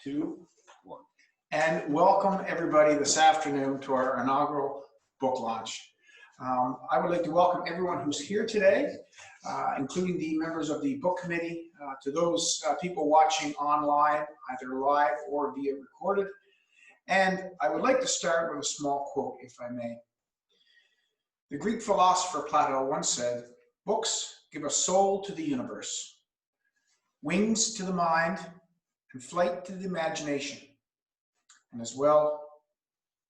2, 1. And welcome everybody this afternoon to our inaugural book launch. I would like to welcome everyone who's here today, including the members of the book committee, to those people watching online, either live or via recorded. And I would like to start with a small quote, if I may. The Greek philosopher Plato once said, "Books give a soul to the universe, wings to the mind, and flight to the imagination. And as well,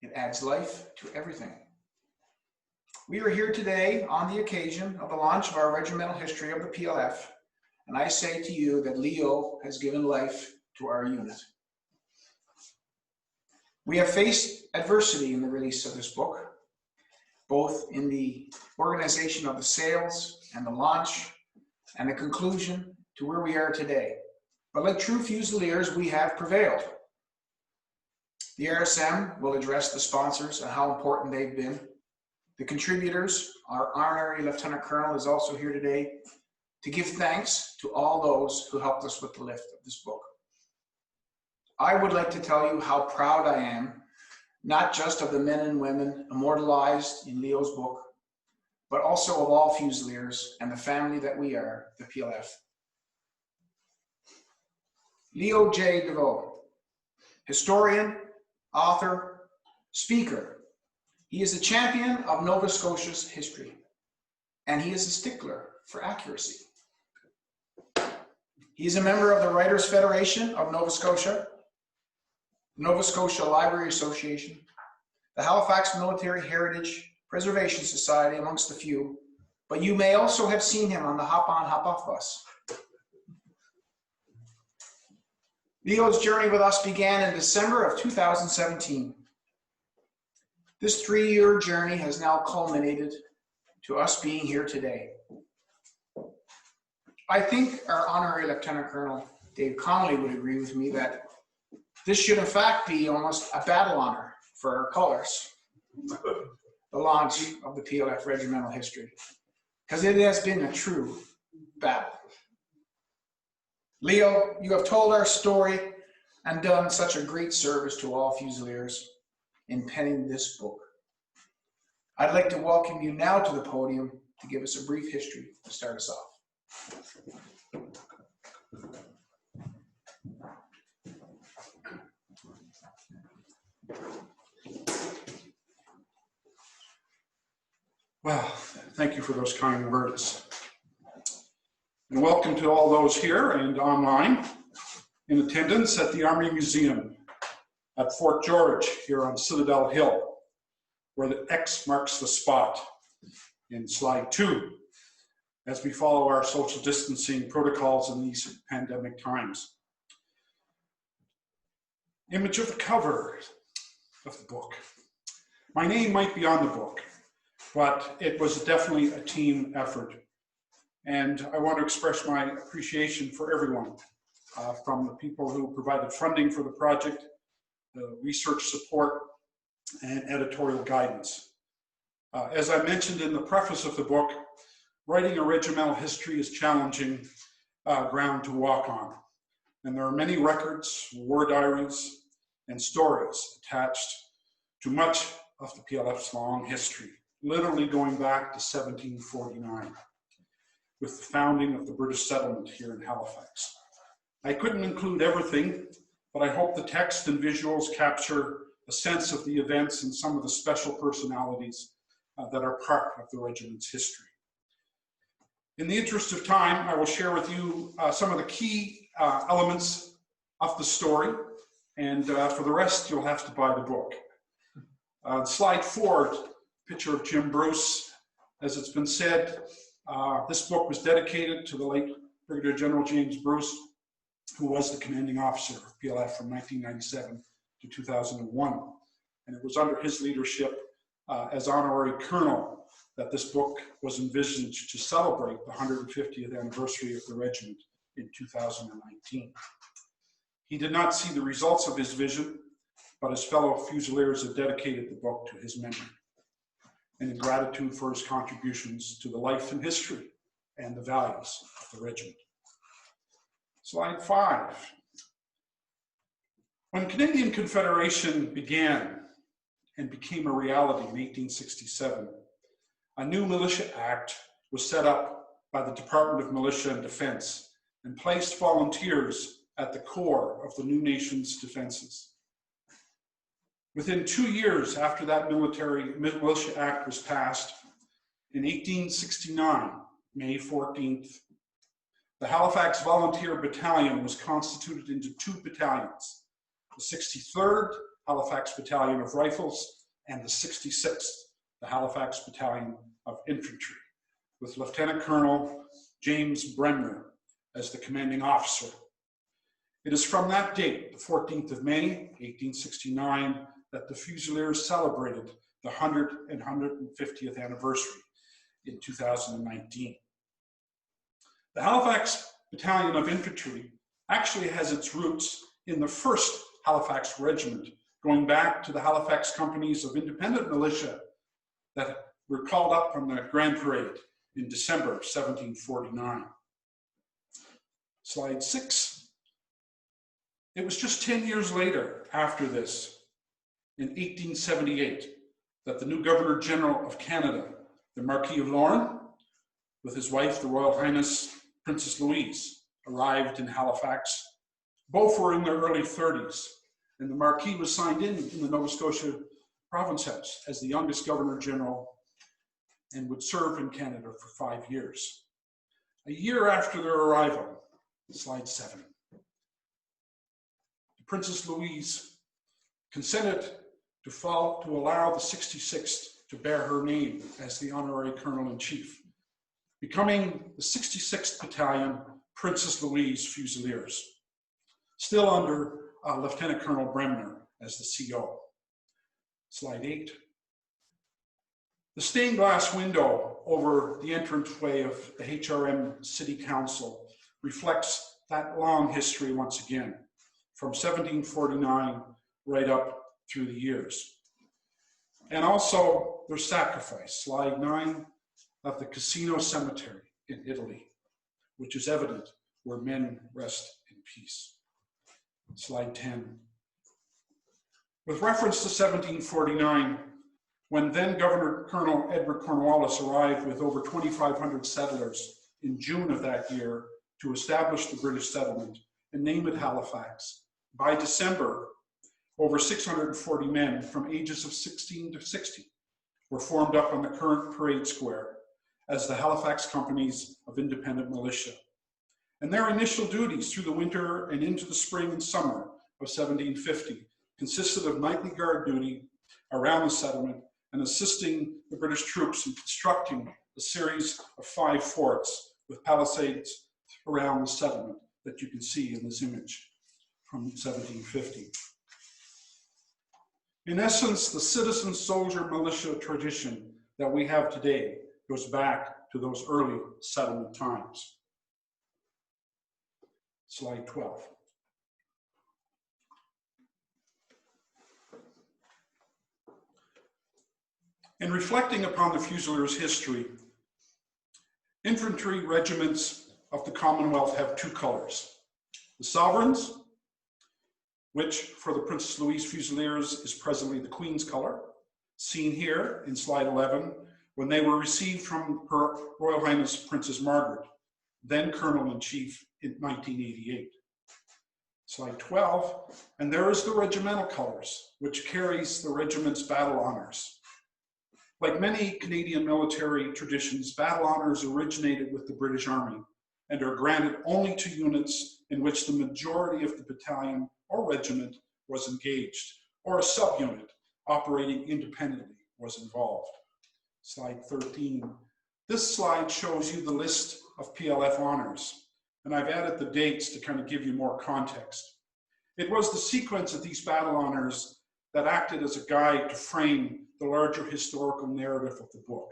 it adds life to everything." We are here today on the occasion of the launch of our regimental history of the PLF, and I say to you that Leo has given life to our unit. We have faced adversity in the release of this book, both in the organization of the sales and the launch and the conclusion to where we are today. But like true Fusiliers, we have prevailed. The RSM will address the sponsors and how important they've been. The contributors, our Honorary Lieutenant Colonel is also here today to give thanks to all those who helped us with the lift of this book. I would like to tell you how proud I am, not just of the men and women immortalized in Leo's book, but also of all Fusiliers and the family that we are, the PLF. Leo J. DeVoe, historian, author, speaker. He is a champion of Nova Scotia's history, and he is a stickler for accuracy. He is a member of the Writers' Federation of Nova Scotia, Nova Scotia Library Association, the Halifax Military Heritage Preservation Society, amongst a few, but you may also have seen him on the hop-on, hop-off bus. Leo's journey with us began in December of 2017. This 3-year journey has now culminated to us being here today. I think our Honorary Lieutenant Colonel Dave Connolly would agree with me that this should in fact be almost a battle honor for our colors, the launch of the PLF regimental history, because it has been a true battle. Leo, you have told our story and done such a great service to all Fusiliers in penning this book. I'd like to welcome you now to the podium to give us a brief history to start us off. Well, thank you for those kind words. And welcome to all those here and online in attendance at the Army Museum at Fort George here on Citadel Hill, where the X marks the spot in slide 2, as we follow our social distancing protocols in these pandemic times. Image of the cover of the book. My name might be on the book, but it was definitely a team effort. And I want to express my appreciation for everyone, from the people who provided funding for the project, the research support, and editorial guidance. As I mentioned in the preface of the book, writing a regimental history is challenging ground to walk on. And there are many records, war diaries, and stories attached to much of the PLF's long history, literally going back to 1749, with the founding of the British settlement here in Halifax. I couldn't include everything, but I hope the text and visuals capture a sense of the events and some of the special personalities that are part of the regiment's history. In the interest of time, I will share with you some of the key elements of the story, and for the rest, you'll have to buy the book. Slide 4, picture of Jim Bruce. As it's been said, this book was dedicated to the late Brigadier General James Bruce, who was the commanding officer of PLF from 1997 to 2001. And it was under his leadership as honorary colonel that this book was envisaged to celebrate the 150th anniversary of the regiment in 2019. He did not see the results of his vision, but his fellow Fusiliers have dedicated the book to his memory and in gratitude for his contributions to the life and history and the values of the regiment. Slide 5. When Canadian Confederation began and became a reality in 1867, a new militia act was set up by the Department of Militia and Defense and placed volunteers at the core of the new nation's defenses. Within 2 years after that militia act was passed, in 1869, May 14th, the Halifax Volunteer Battalion was constituted into 2 battalions, the 63rd Halifax Battalion of Rifles and the 66th, the Halifax Battalion of Infantry, with Lieutenant Colonel James Bremner as the commanding officer. It is from that date, the 14th of May, 1869, that the Fusiliers celebrated the 150th anniversary in 2019. The Halifax Battalion of Infantry actually has its roots in the 1st Halifax Regiment, going back to the Halifax companies of independent militia that were called up from the Grand Parade in December of 1749. Slide 6. It was just 10 years later after this, in 1878, that the new Governor General of Canada, the Marquis of Lorne, with his wife, the Royal Highness Princess Louise, arrived in Halifax. Both were in their early 30s, and the Marquis was signed in the Nova Scotia Province House as the youngest Governor General and would serve in Canada for 5 years. A year after their arrival, slide 7, Princess Louise consented to allow the 66th to bear her name as the Honorary Colonel-in-Chief, becoming the 66th Battalion, Princess Louise Fusiliers, still under Lieutenant Colonel Bremner as the CO. Slide 8. The stained glass window over the entranceway of the HRM City Council reflects that long history once again, from 1749 right up through the years. And also their sacrifice, slide 9, of the Casino Cemetery in Italy, which is evident where men rest in peace. Slide 10. With reference to 1749, when then Governor Colonel Edward Cornwallis arrived with over 2,500 settlers in June of that year to establish the British settlement and name it Halifax, by December, over 640 men from ages of 16 to 60 were formed up on the current parade square as the Halifax companies of independent militia. And their initial duties through the winter and into the spring and summer of 1750 consisted of nightly guard duty around the settlement and assisting the British troops in constructing a series of 5 forts with palisades around the settlement that you can see in this image from 1750. In essence, the citizen soldier militia tradition that we have today goes back to those early settlement times. Slide 12. In reflecting upon the Fusiliers' history, infantry regiments of the Commonwealth have 2 colors. The Sovereigns, which for the Princess Louise Fusiliers is presently the Queen's color, seen here in slide 11, when they were received from Her Royal Highness Princess Margaret, then Colonel-in-Chief in 1988. Slide 12, and there is the regimental colors, which carries the regiment's battle honors. Like many Canadian military traditions, battle honors originated with the British Army and are granted only to units in which the majority of the battalion or regiment was engaged, or a subunit operating independently was involved. Slide 13. This slide shows you the list of PLF honors, and I've added the dates to kind of give you more context. It was the sequence of these battle honors that acted as a guide to frame the larger historical narrative of the book.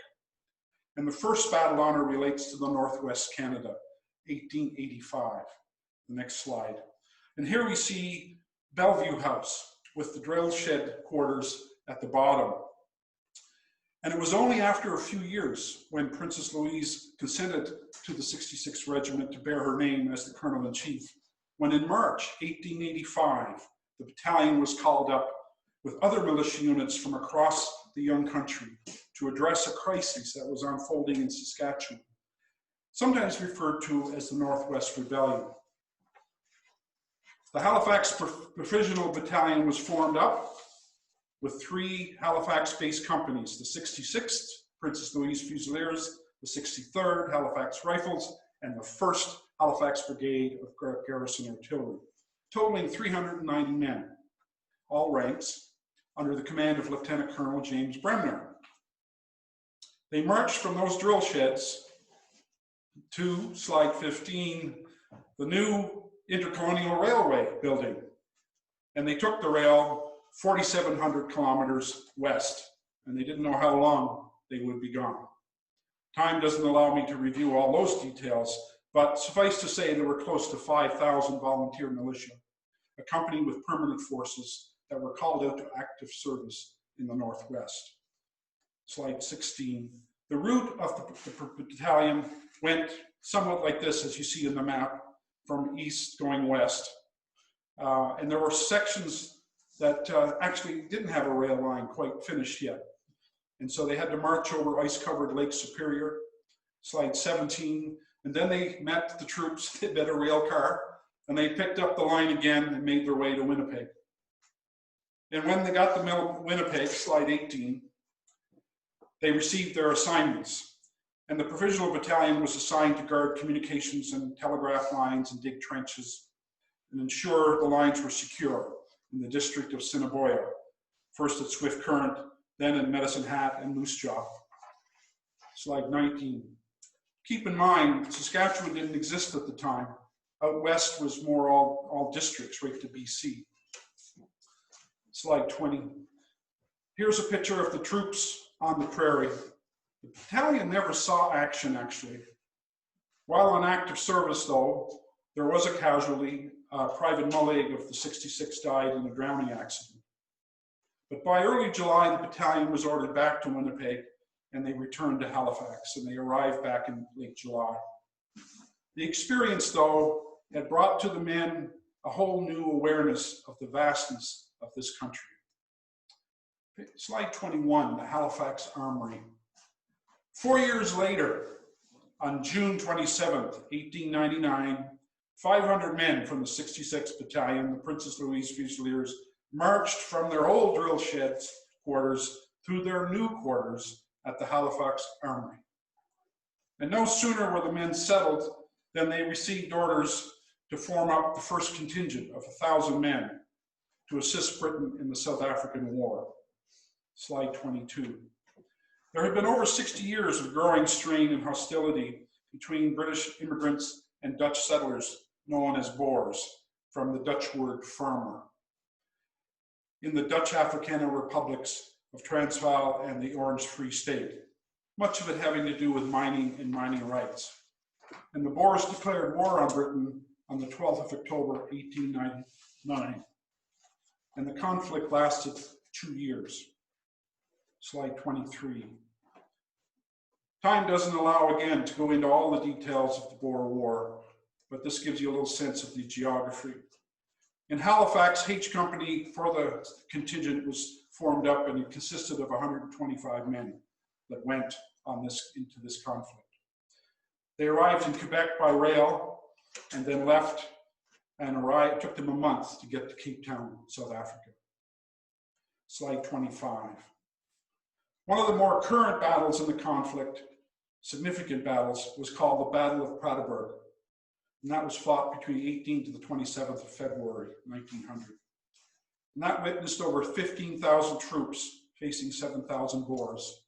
And the first battle honor relates to the Northwest Canada, 1885. The next slide. And here we see Bellevue House with the drill shed quarters at the bottom. And it was only after a few years when Princess Louise consented to the 66th Regiment to bear her name as the Colonel-in-Chief, when in March 1885, the battalion was called up with other militia units from across the young country to address a crisis that was unfolding in Saskatchewan, sometimes referred to as the Northwest Rebellion. The Halifax Provisional Battalion was formed up with 3 Halifax-based companies, the 66th, Princess Louise Fusiliers, the 63rd, Halifax Rifles, and the 1st Halifax Brigade of Garrison Artillery, totaling 390 men, all ranks, under the command of Lieutenant Colonel James Bremner. They marched from those drill sheds to, slide 15, the new Intercolonial Railway building, and they took the rail 4,700 kilometers west, and they didn't know how long they would be gone. Time doesn't allow me to review all those details, but suffice to say there were close to 5,000 volunteer militia, accompanied with permanent forces that were called out to active service in the Northwest. Slide 16. The route of the battalion went somewhat like this, as you see in the map, from east going west. And there were sections that actually didn't have a rail line quite finished yet. And so they had to march over ice-covered Lake Superior, slide 17, and then they met the troops, they met a rail car, and they picked up the line again and made their way to Winnipeg. And when they got to Winnipeg, slide 18, they received their assignments. And the Provisional Battalion was assigned to guard communications and telegraph lines and dig trenches and ensure the lines were secure in the district of Assiniboia, first at Swift Current, then in Medicine Hat and Moose Jaw. Slide 19. Keep in mind, Saskatchewan didn't exist at the time. Out west was more all districts, right to BC. Slide 20. Here's a picture of the troops on the prairie. The battalion never saw action, actually. While on active service, though, there was a casualty. Private Mullig of the 66 died in a drowning accident. But by early July, the battalion was ordered back to Winnipeg, and they returned to Halifax, and they arrived back in late July. The experience, though, had brought to the men a whole new awareness of the vastness of this country. Slide 21, the Halifax Armory. 4 years later, on June 27th, 1899, 500 men from the 66th Battalion, the Princess Louise Fusiliers, marched from their old drill sheds quarters to their new quarters at the Halifax Armory. And no sooner were the men settled than they received orders to form up the first contingent of 1,000 men to assist Britain in the South African War. Slide 22. There had been over 60 years of growing strain and hostility between British immigrants and Dutch settlers known as Boers, from the Dutch word farmer, in the Dutch Afrikaner republics of Transvaal and the Orange Free State, much of it having to do with mining and mining rights. And the Boers declared war on Britain on the 12th of October, 1899. And the conflict lasted 2 years. Slide 23. Time doesn't allow, again, to go into all the details of the Boer War, but this gives you a little sense of the geography. In Halifax, H Company for the contingent was formed up, and it consisted of 125 men that went into this conflict. They arrived in Quebec by rail and then left and arrived. It took them a month to get to Cape Town, South Africa. Slide 25. One of the more current battles in the conflict, significant battles, was called the Battle of Paardeberg. And that was fought between 18th to the 27th of February, 1900. And that witnessed over 15,000 troops facing 7,000 Boers.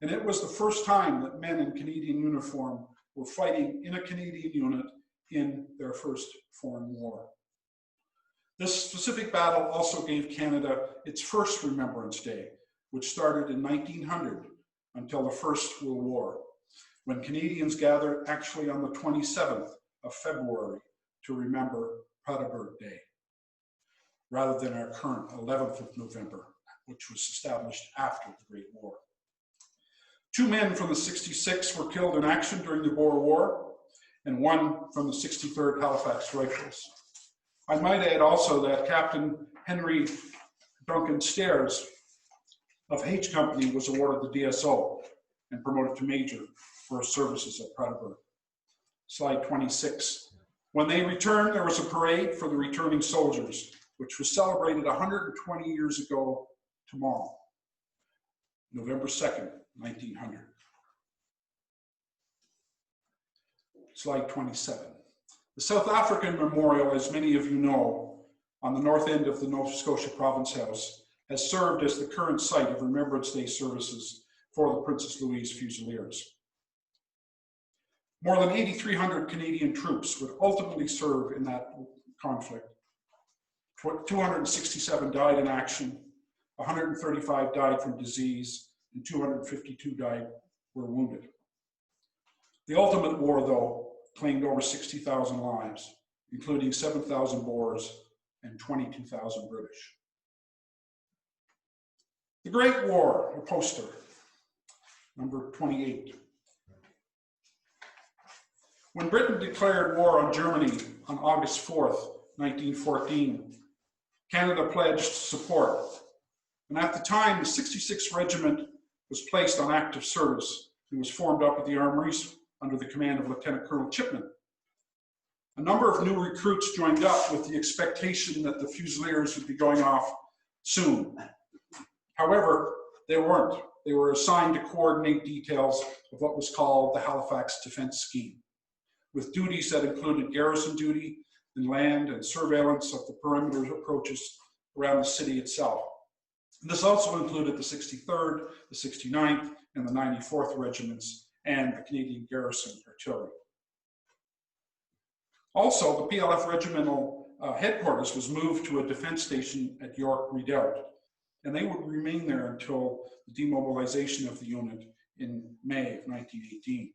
And it was the first time that men in Canadian uniform were fighting in a Canadian unit in their first foreign war. This specific battle also gave Canada its first Remembrance Day, which started in 1900 until the First World War, when Canadians gathered actually on the 27th of February to remember Paardeberg Day, rather than our current 11th of November, which was established after the Great War. 2 men from the 66 were killed in action during the Boer War, and 1 from the 63rd Halifax Rifles. I might add also that Captain Henry Duncan Stairs of H Company was awarded the DSO and promoted to Major for his services at Prattburg. Slide 26. When they returned, there was a parade for the returning soldiers, which was celebrated 120 years ago tomorrow, November 2nd, 1900. Slide 27. The South African Memorial, as many of you know, on the north end of the Nova Scotia Province House, has served as the current site of Remembrance Day services for the Princess Louise Fusiliers. More than 8,300 Canadian troops would ultimately serve in that conflict. 267 died in action, 135 died from disease, and 252 were wounded. The ultimate war, though, claimed over 60,000 lives, including 7,000 Boers and 22,000 British. The Great War, a poster, number 28. When Britain declared war on Germany on August 4th, 1914, Canada pledged support. And at the time, the 66th Regiment was placed on active service and was formed up at the armories under the command of Lieutenant Colonel Chipman. A number of new recruits joined up with the expectation that the Fusiliers would be going off soon. However, they weren't. They were assigned to coordinate details of what was called the Halifax Defense Scheme, with duties that included garrison duty and land and surveillance of the perimeter approaches around the city itself. And this also included the 63rd, the 69th, and the 94th Regiments, and the Canadian Garrison Artillery. Also, the PLF Regimental headquarters was moved to a defense station at York Redoubt, and they would remain there until the demobilization of the unit in May of 1918.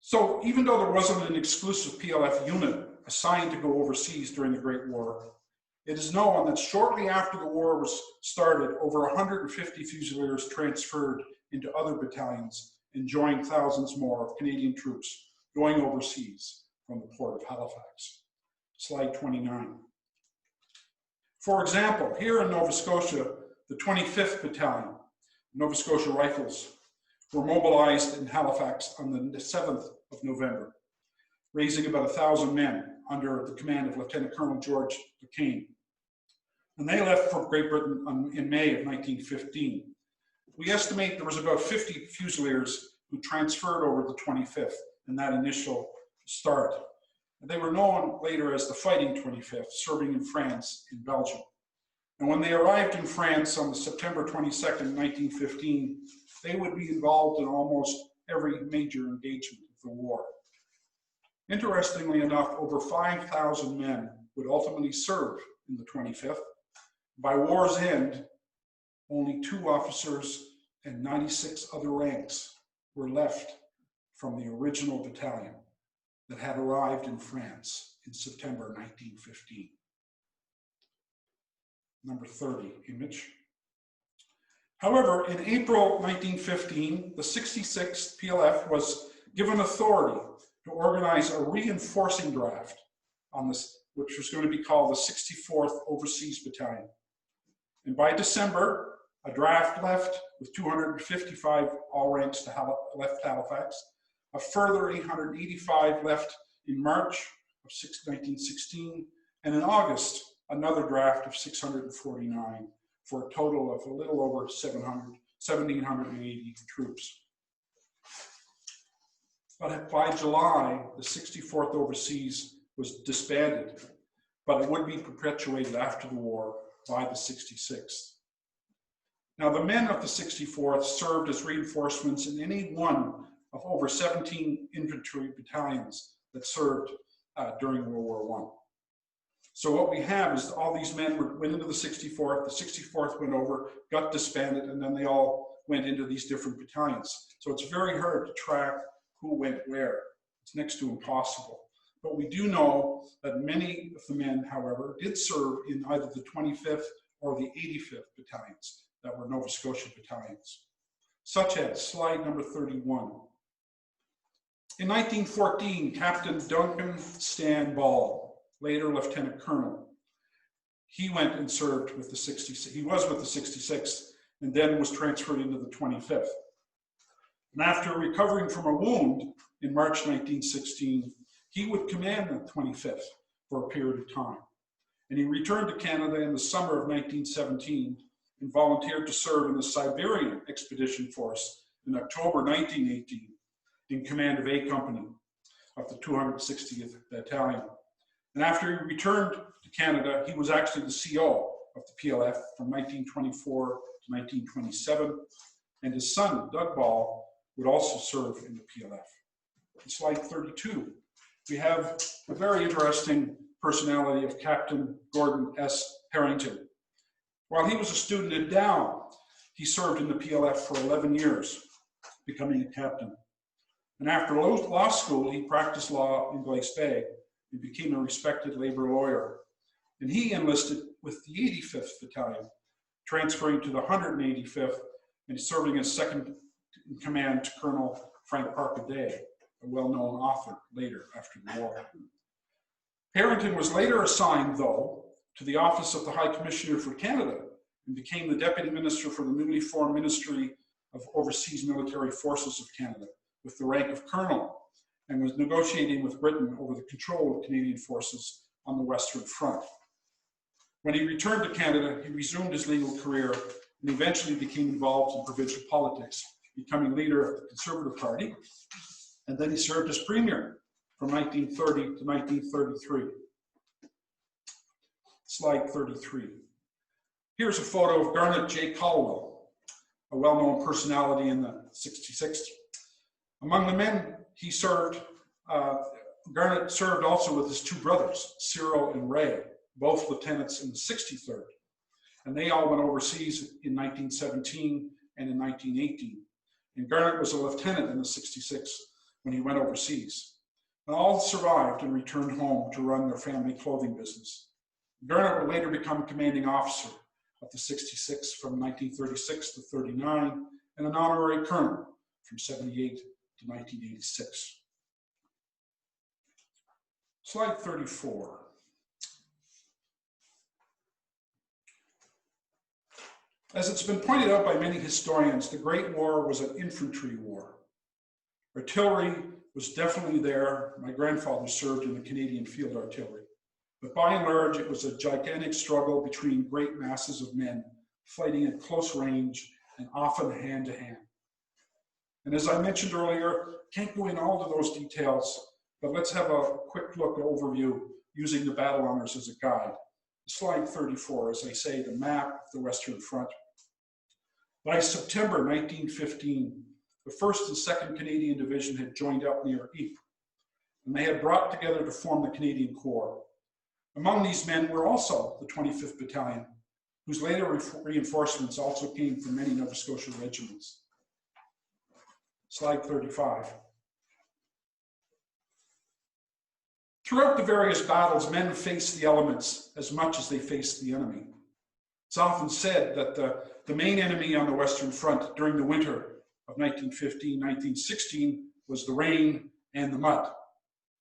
So even though there wasn't an exclusive PLF unit assigned to go overseas during the Great War, it is known that shortly after the war was started, over 150 Fusiliers transferred into other battalions and joined thousands more of Canadian troops going overseas from the port of Halifax. Slide 29. For example, here in Nova Scotia, the 25th Battalion, Nova Scotia Rifles, were mobilized in Halifax on the 7th of November, raising about 1,000 men under the command of Lieutenant Colonel George McCain. And they left for Great Britain in May of 1915. We estimate there was about 50 Fusiliers who transferred over the 25th in that initial start. And they were known later as the Fighting 25th, serving in France and Belgium. And when they arrived in France on September 22nd, 1915, they would be involved in almost every major engagement of the war. Interestingly enough, over 5,000 men would ultimately serve in the 25th. By war's end, only 2 officers and 96 other ranks were left from the original battalion that had arrived in France in September 1915. Number 30 image. However, in April 1915, the 66th PLF was given authority to organize a reinforcing draft on this, which was going to be called the 64th Overseas Battalion. And by December, a draft left with 255 all ranks left Halifax. A further 885 left in March of 1916, and in August, another draft of 649 for a total of a little over 1,780 troops. But by July, the 64th Overseas was disbanded, but it would be perpetuated after the war by the 66th. Now, the men of the 64th served as reinforcements in any one of over 17 infantry battalions that served during World War I. So what we have is all these men went into the 64th, the 64th went over, got disbanded, and then they all went into these different battalions. So it's very hard to track who went where. It's next to impossible. But we do know that many of the men, however, did serve in either the 25th or the 85th battalions that were Nova Scotia battalions, such as slide number 31. In 1914, Captain Duncan Stan Ball, later Lieutenant Colonel, he went and served with the 66th. He was with the 66th and then was transferred into the 25th. And after recovering from a wound in March 1916, he would command the 25th for a period of time. And he returned to Canada in the summer of 1917 and volunteered to serve in the Siberian Expedition Force in October 1918 in command of A Company of the 260th Battalion. And after he returned to Canada, he was actually the CO of the PLF from 1924 to 1927, and his son, Doug Ball, would also serve in the PLF. In slide 32, we have a very interesting personality of Captain Gordon S. Harrington. While he was a student at Dow, he served in the PLF for 11 years, becoming a captain. And after law school, he practiced law in Glace Bay and became a respected labor lawyer. And he enlisted with the 85th Battalion, transferring to the 185th and serving as second in command to Colonel Frank Parkaday, a well-known author later after the war. Harrington was later assigned, though, to the office of the High Commissioner for Canada and became the Deputy Minister for the newly formed Ministry of Overseas Military Forces of Canada with the rank of Colonel, and was negotiating with Britain over the control of Canadian forces on the Western Front. When he returned to Canada, he resumed his legal career and eventually became involved in provincial politics, becoming leader of the Conservative Party, and then he served as Premier from 1930 to 1933. Slide 33. Here's a photo of Garnet J. Caldwell, a well-known personality in the 66th. Among the men he served, Garnet served also with his two brothers, Cyril and Ray, both lieutenants in the 63rd. And they all went overseas in 1917 and in 1918. And Garnet was a lieutenant in the 66th when he went overseas. And all survived and returned home to run their family clothing business. Garnet would later become commanding officer of the 66th from 1936 to 39, and an honorary colonel from 78 to 1986. Slide 34. As it's been pointed out by many historians, the Great War was an infantry war. Artillery was definitely there. My grandfather served in the Canadian Field Artillery. But by and large, it was a gigantic struggle between great masses of men fighting at close range and often hand to hand. And as I mentioned earlier, can't go in all of those details, but let's have a quick look overview using the battle honors as a guide. Slide 34, as I say, the map of the Western Front. By September 1915, the 1st and 2nd Canadian Division had joined up near Ypres, and they had brought together to form the Canadian Corps. Among these men were also the 25th Battalion, whose later reinforcements also came from many Nova Scotia regiments. Slide 35. Throughout the various battles, men faced the elements as much as they faced the enemy. It's often said that the main enemy on the Western Front during the winter of 1915-1916 was the rain and the mud,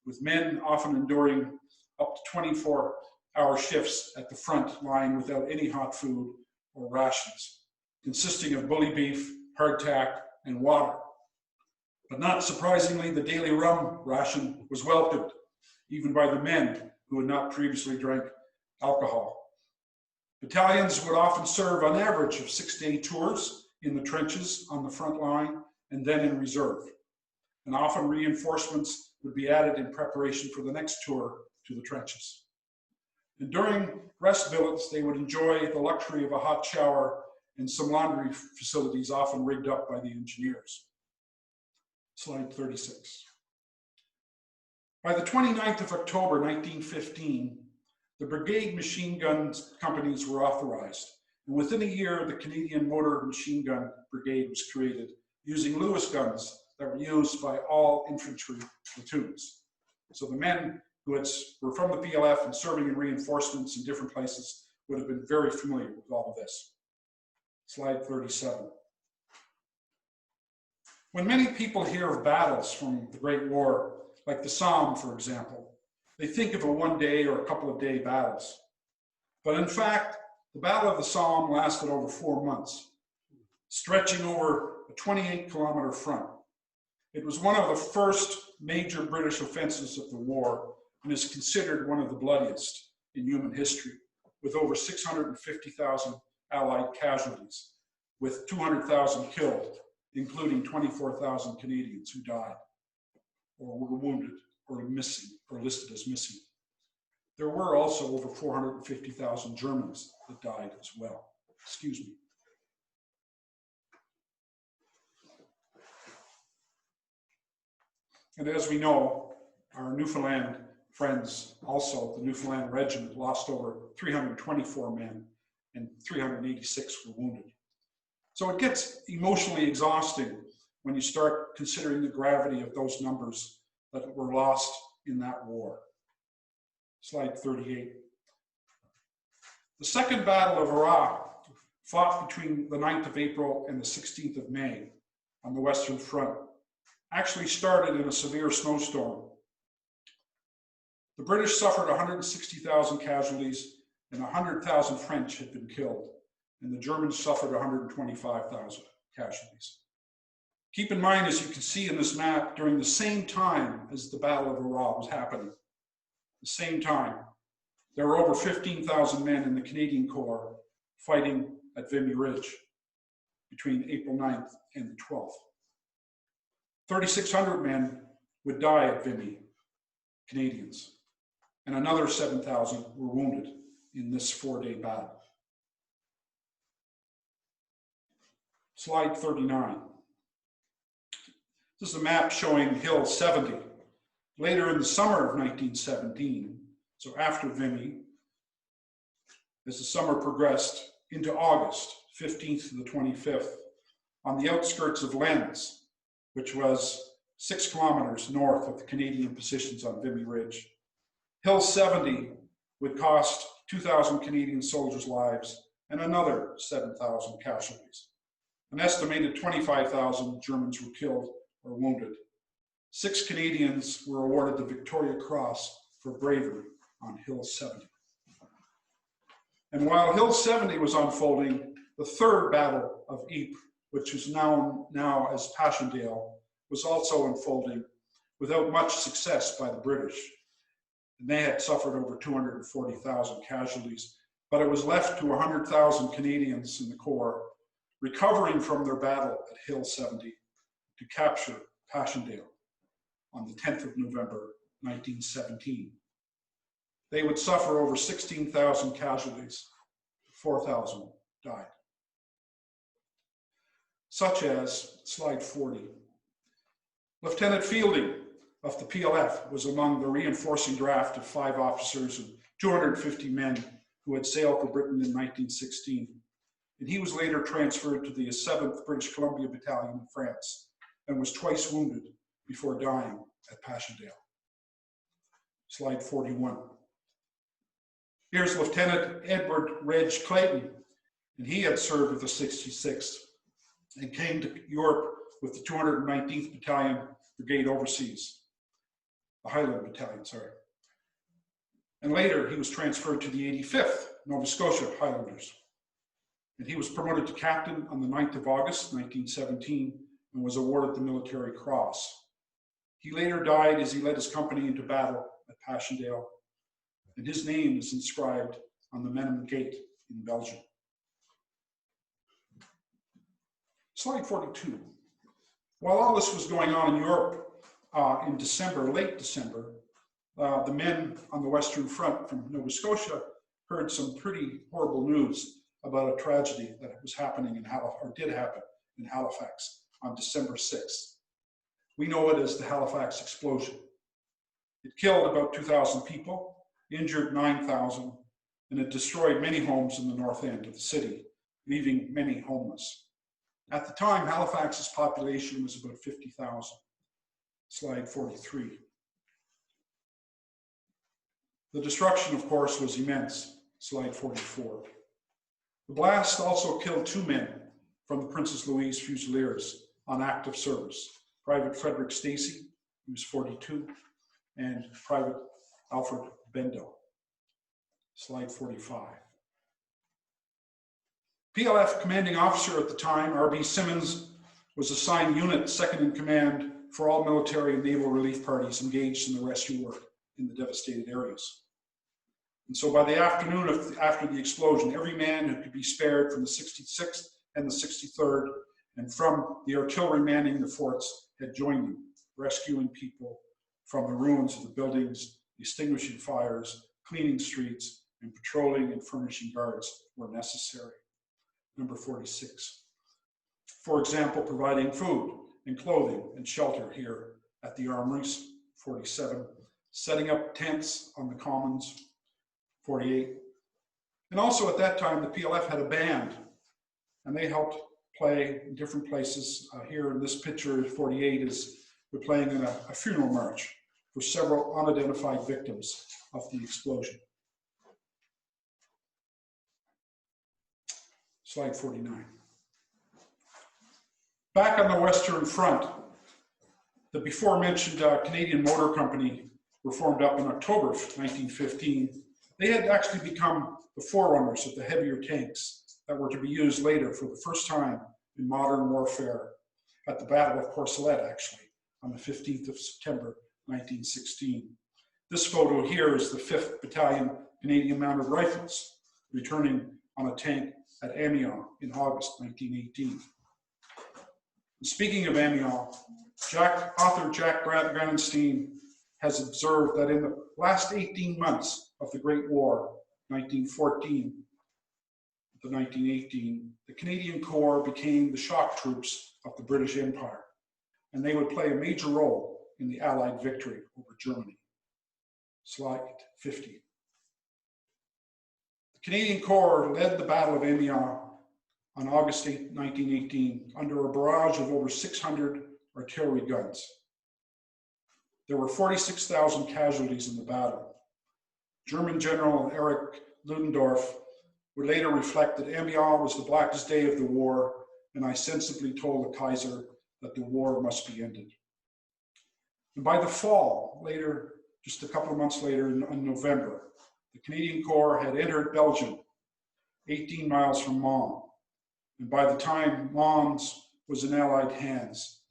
with men often enduring up to 24-hour shifts at the front line without any hot food or rations, consisting of bully beef, hardtack, and water. But not surprisingly, the daily rum ration was welcomed, even by the men who had not previously drank alcohol. Battalions would often serve on average of 6-day tours in the trenches on the front line and then in reserve. And often reinforcements would be added in preparation for the next tour to the trenches. And during rest billets, they would enjoy the luxury of a hot shower and some laundry facilities often rigged up by the engineers. Slide 36. By the 29th of October 1915, the brigade machine gun companies were authorized, and within a year, the Canadian Motor Machine Gun Brigade was created, using Lewis guns that were used by all infantry platoons. So the men who were from the PLF and serving in reinforcements in different places would have been very familiar with all of this. Slide 37. When many people hear of battles from the Great War, like the Somme, for example, they think of a one-day or a couple of day battles. But in fact, the Battle of the Somme lasted over 4 months, stretching over a 28-kilometer front. It was one of the first major British offensives of the war and is considered one of the bloodiest in human history, with over 650,000 Allied casualties, with 200,000 killed, including 24,000 Canadians who died or were wounded or missing or listed as missing. There were also over 450,000 Germans that died as well. Excuse me. And as we know, our Newfoundland friends, also the Newfoundland Regiment, lost over 324 men and 386 were wounded. So it gets emotionally exhausting when you start considering the gravity of those numbers that were lost in that war. Slide 38. The Second Battle of Arras, fought between the 9th of April and the 16th of May on the Western Front, actually started in a severe snowstorm. The British suffered 160,000 casualties and 100,000 French had been killed, and the Germans suffered 125,000 casualties. Keep in mind, as you can see in this map, during the same time as the Battle of Arras was happening, the same time, there were over 15,000 men in the Canadian Corps fighting at Vimy Ridge between April 9th and the 12th. 3,600 men would die at Vimy, Canadians, and another 7,000 were wounded in this 4-day battle. Slide 39. This is a map showing Hill 70. Later in the summer of 1917, so after Vimy, as the summer progressed into August 15th to the 25th, on the outskirts of Lens, which was 6 kilometers north of the Canadian positions on Vimy Ridge, Hill 70 would cost 2,000 Canadian soldiers' lives and another 7,000 casualties. An estimated 25,000 Germans were killed or wounded. 6 Canadians were awarded the Victoria Cross for bravery on Hill 70. And while Hill 70 was unfolding, the Third Battle of Ypres, which is known now as Passchendaele, was also unfolding without much success by the British. And they had suffered over 240,000 casualties, but it was left to 100,000 Canadians in the Corps recovering from their battle at Hill 70 to capture Passchendaele on the 10th of November, 1917. They would suffer over 16,000 casualties, 4,000 died. Such as, slide 40, Lieutenant Fielding of the PLF was among the reinforcing draft of 5 officers and 250 men who had sailed for Britain in 1916. And he was later transferred to the 7th British Columbia Battalion in France and was twice wounded before dying at Passchendaele. Slide 41. Here's Lieutenant Edward Reg Clayton, and he had served with the 66th and came to Europe with the 219th Battalion Brigade Overseas, the Highland Battalion, sorry. And later he was transferred to the 85th Nova Scotia Highlanders. And he was promoted to captain on the 9th of August, 1917, and was awarded the Military Cross. He later died as he led his company into battle at Passchendaele, and his name is inscribed on the Menem Gate in Belgium. Slide 42. While all this was going on in Europe in December, late December, the men on the Western Front from Nova Scotia heard some pretty horrible news about a tragedy that was happening in Halifax, or did happen in Halifax on December 6th. We know it as the Halifax explosion. It killed about 2,000 people, injured 9,000, and it destroyed many homes in the north end of the city, leaving many homeless. At the time, Halifax's population was about 50,000. Slide 43. The destruction, of course, was immense. Slide 44. The blast also killed 2 men from the Princess Louise Fusiliers on active service. Private Frederick Stacey, he was 42, and Private Alfred Bendo. Slide 45. PLF commanding officer at the time, R.B. Simmons, was assigned unit second in command for all military and naval relief parties engaged in the rescue work in the devastated areas. And so by the afternoon after the explosion, every man who could be spared from the 66th and the 63rd and from the artillery manning the forts had joined them, rescuing people from the ruins of the buildings, extinguishing fires, cleaning streets, and patrolling and furnishing guards where necessary. Number 46. For example, providing food and clothing and shelter here at the armories. 47. Setting up tents on the commons. 48. And also at that time, the PLF had a band, and they helped play in different places. Here in this picture, 48, is we're playing in a funeral march for several unidentified victims of the explosion. Slide 49. Back on the Western Front, the before-mentioned Canadian Motor Company were formed up in October of 1915. They had actually become the forerunners of the heavier tanks that were to be used later for the first time in modern warfare at the Battle of Courcelette, actually, on the 15th of September, 1916. This photo here is the 5th Battalion Canadian Mounted Rifles returning on a tank at Amiens in August 1918. And speaking of Amiens, author Jack Granenstein has observed that in the last 18 months of the Great War, 1914 to 1918, the Canadian Corps became the shock troops of the British Empire, and they would play a major role in the Allied victory over Germany. Slide 50. The Canadian Corps led the Battle of Amiens on August 8, 1918, under a barrage of over 600 artillery guns. There were 46,000 casualties in the battle. German General Erich Ludendorff would later reflect that Amiens was the blackest day of the war, and I sensibly told the Kaiser that the war must be ended. And by the fall, later, just a couple of months later in November, the Canadian Corps had entered Belgium, 18 miles from Mons. And by the time Mons was in Allied hands,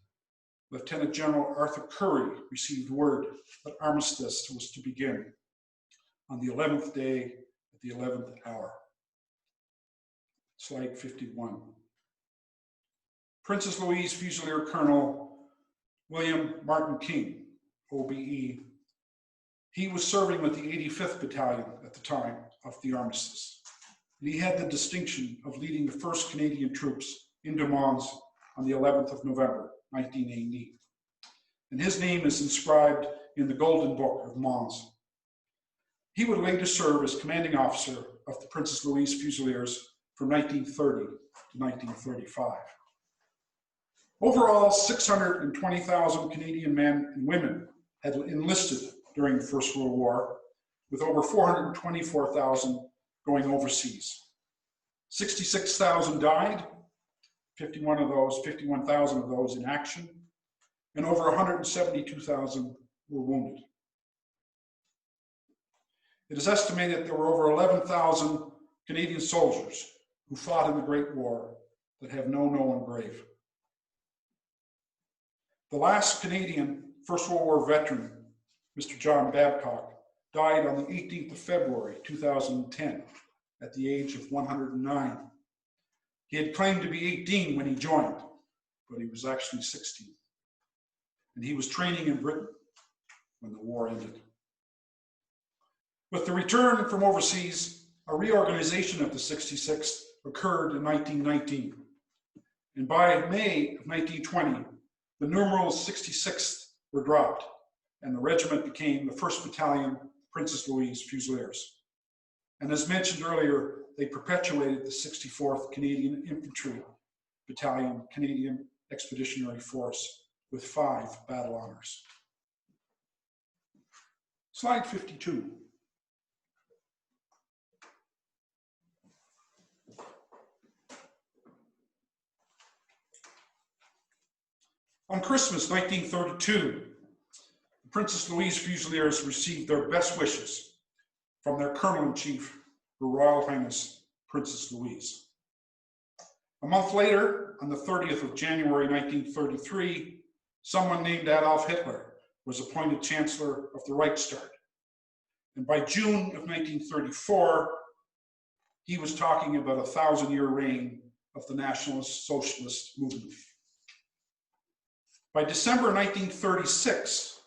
Lieutenant General Arthur Currie received word that armistice was to begin on the 11th day at the 11th hour. Slide 51. Princess Louise Fusilier Colonel William Martin King, OBE. He was serving with the 85th Battalion at the time of the armistice. And he had the distinction of leading the 1st Canadian troops into Mons on the 11th of November, 1980. And his name is inscribed in the Golden Book of Mons. He would later serve as commanding officer of the Princess Louise Fusiliers from 1930 to 1935. Overall, 620,000 Canadian men and women had enlisted during the First World War, with over 424,000 going overseas. 66,000 died, 51,000 of those in action, and over 172,000 were wounded. It is estimated there were over 11,000 Canadian soldiers who fought in the Great War that have no known grave. The last Canadian First World War veteran, Mr. John Babcock, died on the 18th of February, 2010, at the age of 109. He had claimed to be 18 when he joined, but he was actually 16. And he was training in Britain when the war ended. With the return from overseas, a reorganization of the 66th occurred in 1919. And by May of 1920, the numerals 66th were dropped, and the regiment became the 1st Battalion, Princess Louise Fusiliers. And as mentioned earlier, they perpetuated the 64th Canadian Infantry Battalion, Canadian Expeditionary Force, with 5 battle honors. Slide 52. On Christmas 1932, the Princess Louise Fusiliers received their best wishes from their Colonel-in-Chief, Her Royal Highness Princess Louise. A month later, on the 30th of January 1933, someone named Adolf Hitler was appointed Chancellor of the Reichstag. And by June of 1934, he was talking about a 1,000-year reign of the Nationalist Socialist movement. By December 1936,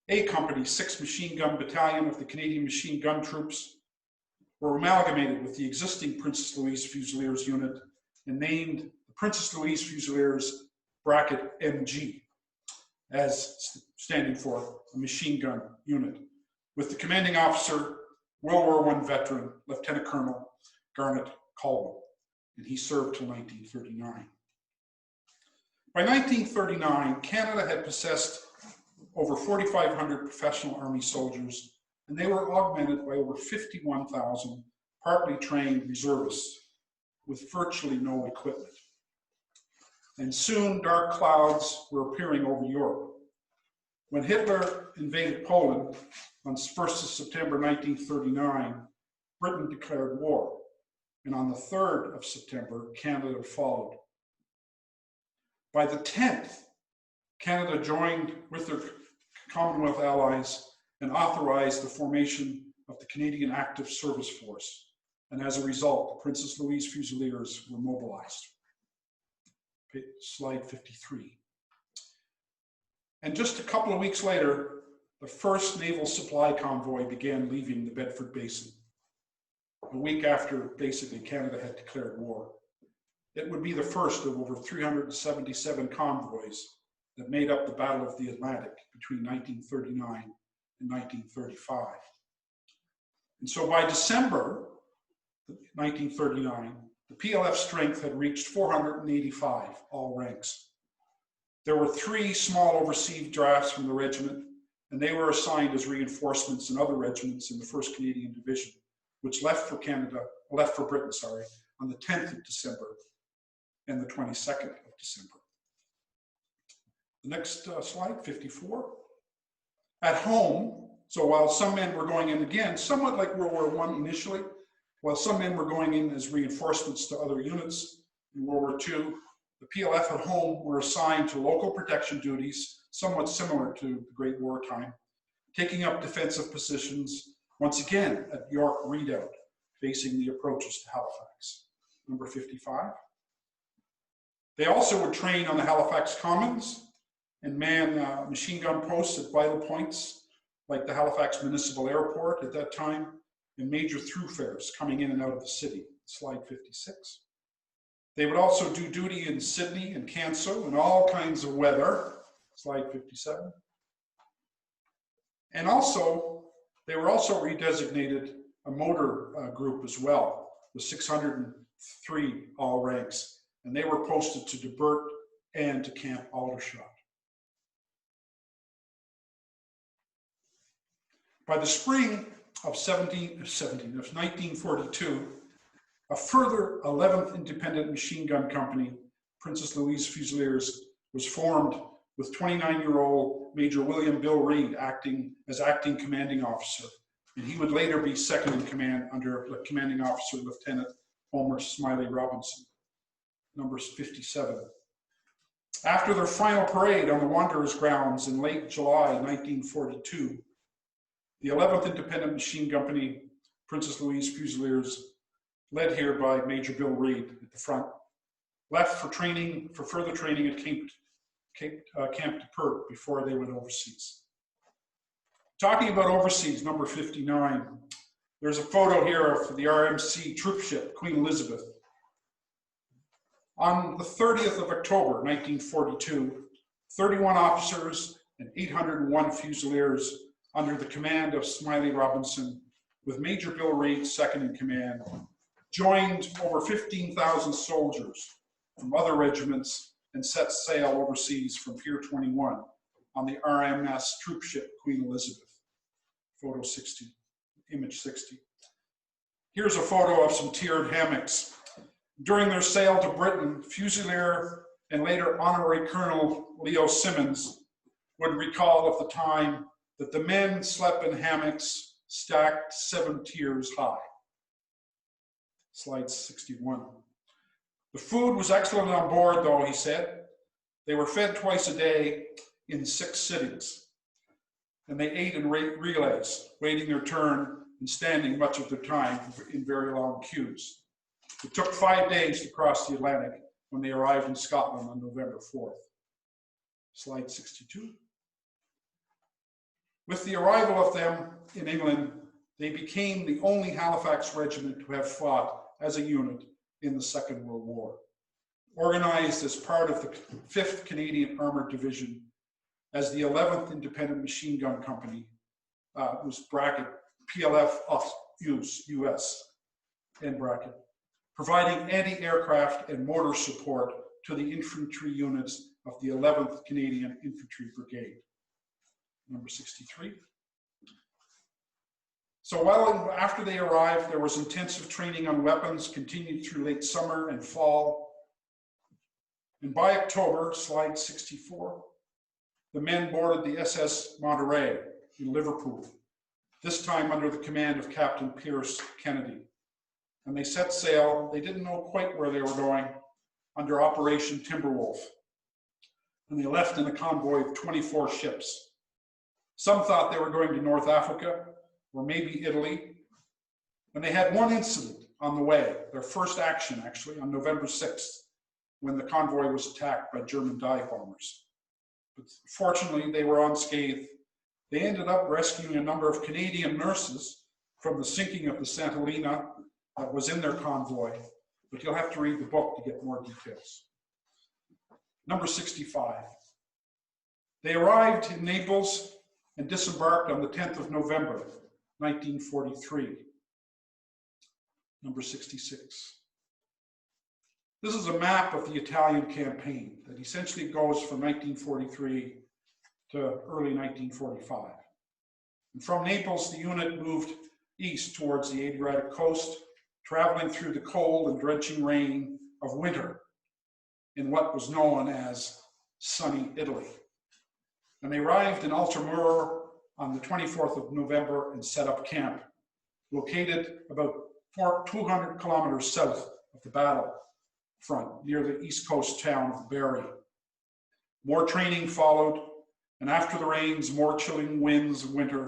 A Company, 6th Machine Gun Battalion of the Canadian Machine Gun Troops, were amalgamated with the existing Princess Louise Fusiliers unit and named the Princess Louise Fusiliers bracket MG, as standing for a machine gun unit, with the commanding officer, World War I veteran, Lieutenant Colonel Garnet Caldwell, and he served till 1939. By 1939, Canada had possessed over 4,500 professional Army soldiers, and they were augmented by over 51,000 partly trained reservists with virtually no equipment. And soon dark clouds were appearing over Europe. When Hitler invaded Poland on 1st of September 1939, Britain declared war, and on the 3rd of September, Canada followed. By the 10th, Canada joined with their Commonwealth allies and authorized the formation of the Canadian Active Service Force. And as a result, the Princess Louise Fusiliers were mobilized. Slide 53. And just a couple of weeks later, the first naval supply convoy began leaving the Bedford Basin, a week after basically Canada had declared war. It would be the first of over 377 convoys that made up the Battle of the Atlantic between 1939 and 1935. And so by December 1939, the PLF strength had reached 485, all ranks. There were 3 small overseas drafts from the regiment, and they were assigned as reinforcements in other regiments in the 1st Canadian Division, which left for Britain, on the 10th of December and the 22nd of December. The next slide, 54. At home, so while some men were going in again, somewhat like World War I initially, while some men were going in as reinforcements to other units in World War II, the PLF at home were assigned to local protection duties, somewhat similar to the Great War time, taking up defensive positions, once again at York Redoubt, facing the approaches to Halifax. Number 55. They also would train on the Halifax Commons and man machine gun posts at vital points, like the Halifax Municipal Airport at that time, and major thoroughfares coming in and out of the city. Slide 56. They would also do duty in Sydney and Canso in all kinds of weather. Slide 57. And also, they were also redesignated a motor group as well, with 603 all ranks. And they were posted to Debert and to Camp Aldershot. By the spring of 1942, a further 11th Independent Machine Gun Company, Princess Louise Fusiliers, was formed with 29-year-old Major William Bill Reed acting commanding officer. And he would later be second in command under commanding officer Lieutenant Homer Smiley Robinson. Number 57. After their final parade on the Wanderers grounds in late July 1942, the 11th Independent Machine Company, Princess Louise Fusiliers, led here by Major Bill Reed at the front, left for further training at Camp Depert before they went overseas. Talking about overseas, number 59, there's a photo here of the RMC troop ship, Queen Elizabeth. On the 30th of October, 1942, 31 officers and 801 Fusiliers under the command of Smiley Robinson, with Major Bill Reed second in command, joined over 15,000 soldiers from other regiments and set sail overseas from Pier 21 on the RMS troop ship Queen Elizabeth. Photo 60, image 60. Here's a photo of some tiered hammocks. During their sail to Britain, Fusilier and later Honorary Colonel Leo Simmons would recall of the time that the men slept in hammocks stacked 7 tiers high. Slide 61. The food was excellent on board, though, he said. They were fed twice a day in 6 sittings, and they ate in relays, waiting their turn and standing much of their time in very long queues. It took 5 days to cross the Atlantic when they arrived in Scotland on November 4th. Slide 62. With the arrival of them in England, they became the only Halifax regiment to have fought as a unit in the Second World War. Organized as part of the 5th Canadian Armored Division as the 11th Independent Machine Gun Company, was bracket PLF US, end bracket, providing anti-aircraft and mortar support to the infantry units of the 11th Canadian Infantry Brigade. Number 63. So after they arrived, there was intensive training on weapons, continued through late summer and fall. And by October, slide 64, the men boarded the SS Monterey in Liverpool, this time under the command of Captain Pierce Kennedy. And they set sail. They didn't know quite where they were going, under Operation Timberwolf. And they left in a convoy of 24 ships. Some thought they were going to North Africa, or maybe Italy. And they had one incident on the way, their first action actually, on November 6th, when the convoy was attacked by German dive bombers. But fortunately, they were unscathed. They ended up rescuing a number of Canadian nurses from the sinking of the Santa Helena that was in their convoy, but you'll have to read the book to get more details. Number 65. They arrived in Naples and disembarked on the 10th of November, 1943. Number 66. This is a map of the Italian campaign that essentially goes from 1943 to early 1945. And from Naples, the unit moved east towards the Adriatic coast, traveling through the cold and drenching rain of winter in what was known as sunny Italy. And they arrived in Altamura on the 24th of November and set up camp, located about 200 kilometers south of the battle front, near the east coast town of Bari. More training followed, and after the rains, more chilling winds of winter,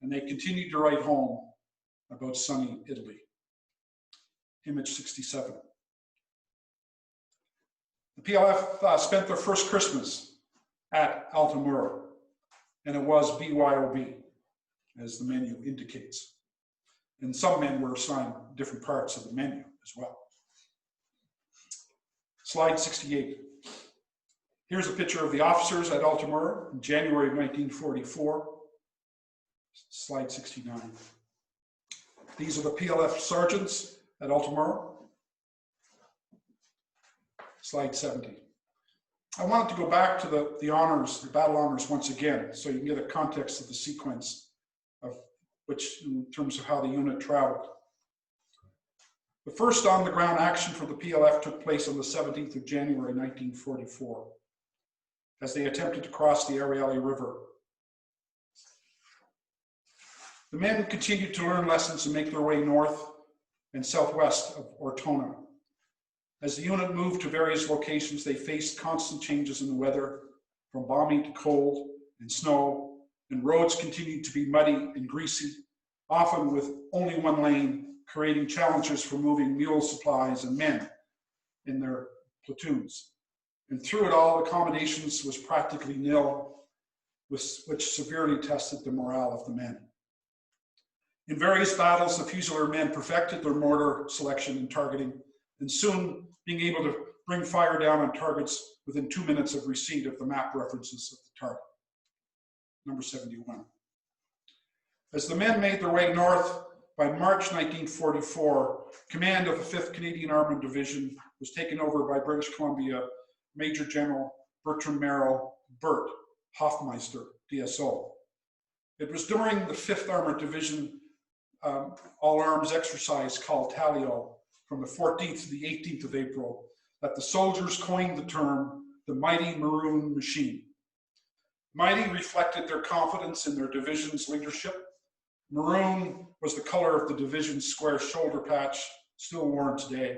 and they continued to write home about sunny Italy. Image 67. The PLF spent their first Christmas at Altamura, and it was BYOB, as the menu indicates. And some men were assigned different parts of the menu as well. Slide 68. Here's a picture of the officers at Altamura in January of 1944. Slide 69. These are the PLF sergeants at Altamura. Slide 70. I wanted to go back to the honors, the battle honors once again, so you can get a context of the sequence of which, in terms of how the unit traveled. The first on-the-ground action for the PLF took place on the 17th of January, 1944, as they attempted to cross the Arielle River. The men continued to learn lessons and make their way north and southwest of Ortona. As the unit moved to various locations, they faced constant changes in the weather, from bombing to cold and snow, and roads continued to be muddy and greasy, often with only one lane, creating challenges for moving mule supplies and men in their platoons. And through it all, accommodations was practically nil, which severely tested the morale of the men. In various battles, the Fusilier men perfected their mortar selection and targeting, and soon being able to bring fire down on targets within 2 minutes of receipt of the map references of the target. Number 71. As the men made their way north, by March 1944, command of the 5th Canadian Armored Division was taken over by British Columbia Major General Bertram Merrill Bert Hoffmeister, DSO. It was during the 5th Armored Division all-arms exercise called Talio from the 14th to the 18th of April that the soldiers coined the term the Mighty Maroon Machine. Mighty reflected their confidence in their division's leadership. Maroon was the color of the division's square shoulder patch, still worn today,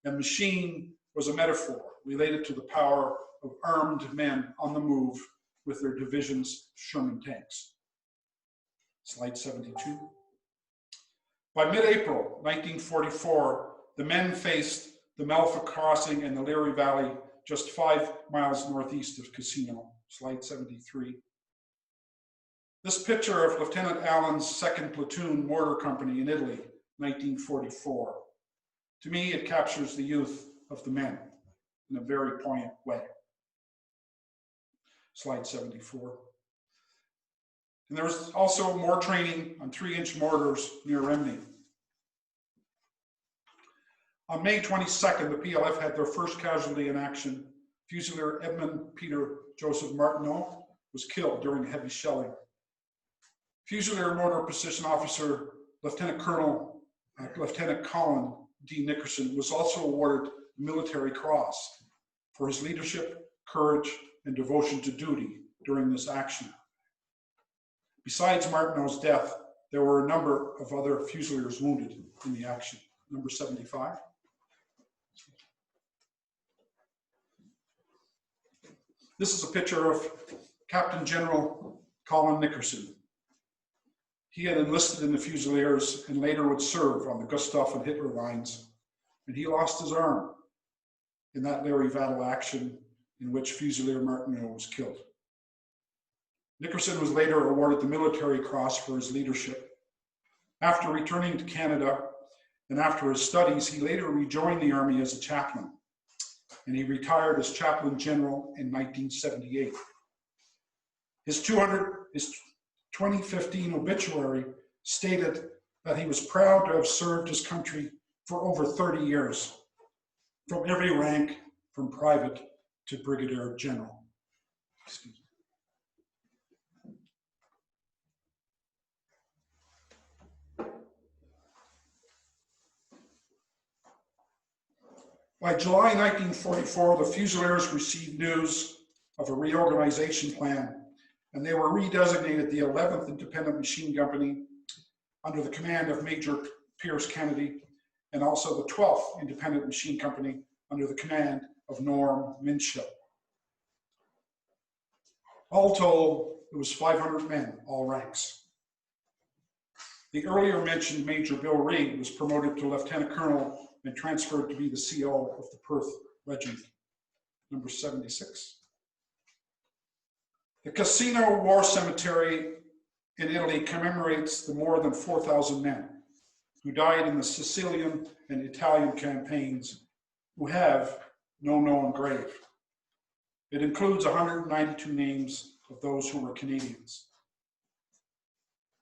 and machine was a metaphor related to the power of armed men on the move with their division's Sherman tanks. Slide 72. By mid-April 1944, the men faced the Melfa Crossing and the Leary Valley just 5 miles northeast of Cassino. Slide 73. This picture of Lieutenant Allen's 2nd Platoon Mortar Company in Italy, 1944. To me, it captures the youth of the men in a very poignant way. Slide 74. And there was also more training on 3-inch mortars near Remney. On May 22nd, the PLF had their first casualty in action. Fusilier Edmund Peter Joseph Martineau was killed during heavy shelling. Fusilier Mortar Position Officer Lieutenant Colin D. Nickerson was also awarded the Military Cross for his leadership, courage, and devotion to duty during this action. Besides Martineau's death, there were a number of other Fusiliers wounded in the action. Number 75. This is a picture of Captain General Colin Nickerson. He had enlisted in the Fusiliers and later would serve on the Gustav and Hitler lines, and he lost his arm in that Leary Valley action in which Fusilier Martineau was killed. Nickerson was later awarded the Military Cross for his leadership. After returning to Canada and after his studies, he later rejoined the Army as a chaplain, and he retired as Chaplain General in 1978. His 2015 obituary stated that he was proud to have served his country for over 30 years, from every rank, from private to brigadier general. Excuse me. By July 1944, the Fusiliers received news of a reorganization plan, and they were redesignated the 11th Independent Machine Company under the command of Major Pierce Kennedy, and also the 12th Independent Machine Company under the command of Norm Minshew. All told, it was 500 men, all ranks. The earlier mentioned Major Bill Reed was promoted to Lieutenant Colonel and transferred to be the CO of the Perth Regiment. Number 76. The Cassino War Cemetery in Italy commemorates the more than 4,000 men who died in the Sicilian and Italian campaigns who have no known grave. It includes 192 names of those who were Canadians.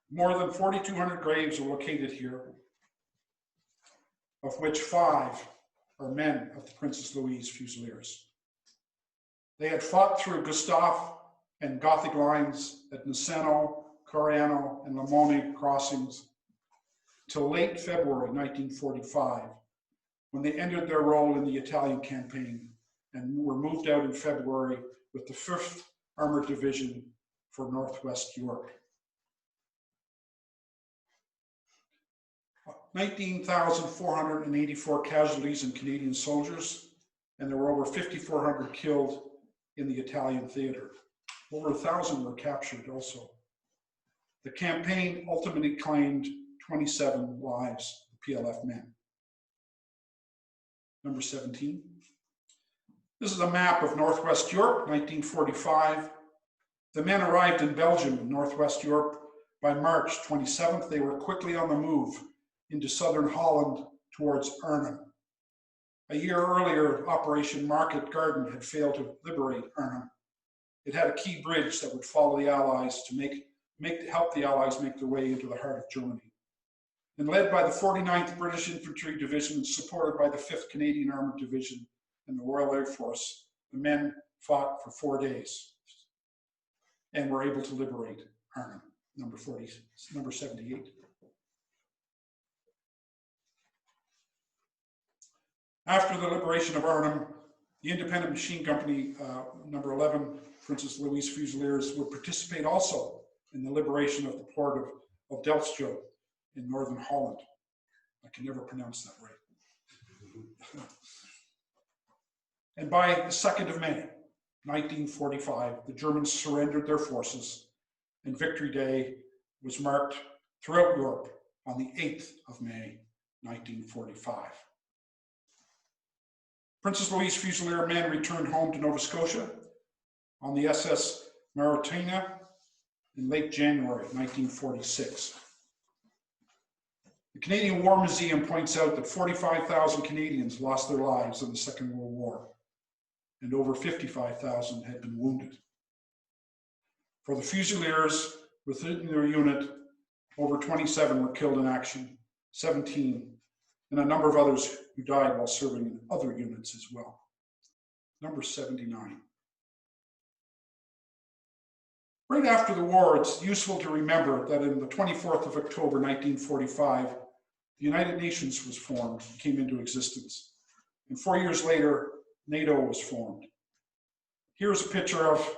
More than 4,200 graves are located here, of which 5 are men of the Princess Louise Fusiliers. They had fought through Gustav and Gothic lines at Niceno, Coriano, and Lamoni crossings till late February 1945, when they ended their role in the Italian campaign and were moved out in February with the 5th Armored Division for Northwest Europe. 19,484 casualties in Canadian soldiers, and there were over 5,400 killed in the Italian theater. Over 1,000 were captured also. The campaign ultimately claimed 27 lives of PLF men. Number 17. This is a map of Northwest Europe, 1945. The men arrived in Belgium and Northwest Europe by March 27th. They were quickly on the move into southern Holland towards Arnhem. A year earlier, Operation Market Garden had failed to liberate Arnhem. It had a key bridge that would follow the Allies to help the Allies make their way into the heart of Germany. And led by the 49th British Infantry Division and supported by the 5th Canadian Armored Division and the Royal Air Force, the men fought for 4 days and were able to liberate Arnhem. Number 78. After the liberation of Arnhem, the Independent Machine Company, number 11, Princess Louise Fusiliers, would participate also in the liberation of the port of Delfstroom in northern Holland. I can never pronounce that right. And by the 2nd of May, 1945, the Germans surrendered their forces, and Victory Day was marked throughout Europe on the 8th of May, 1945. Princess Louise Fusilier men returned home to Nova Scotia on the SS Mauretania in late January 1946. The Canadian War Museum points out that 45,000 Canadians lost their lives in the Second World War, and over 55,000 had been wounded. For the Fusiliers within their unit, over 27 were killed in action, 17, and a number of others who died while serving in other units as well. Number 79. Right after the war, it's useful to remember that on the 24th of October, 1945, the United Nations was formed, came into existence. And 4 years later, NATO was formed. Here's a picture of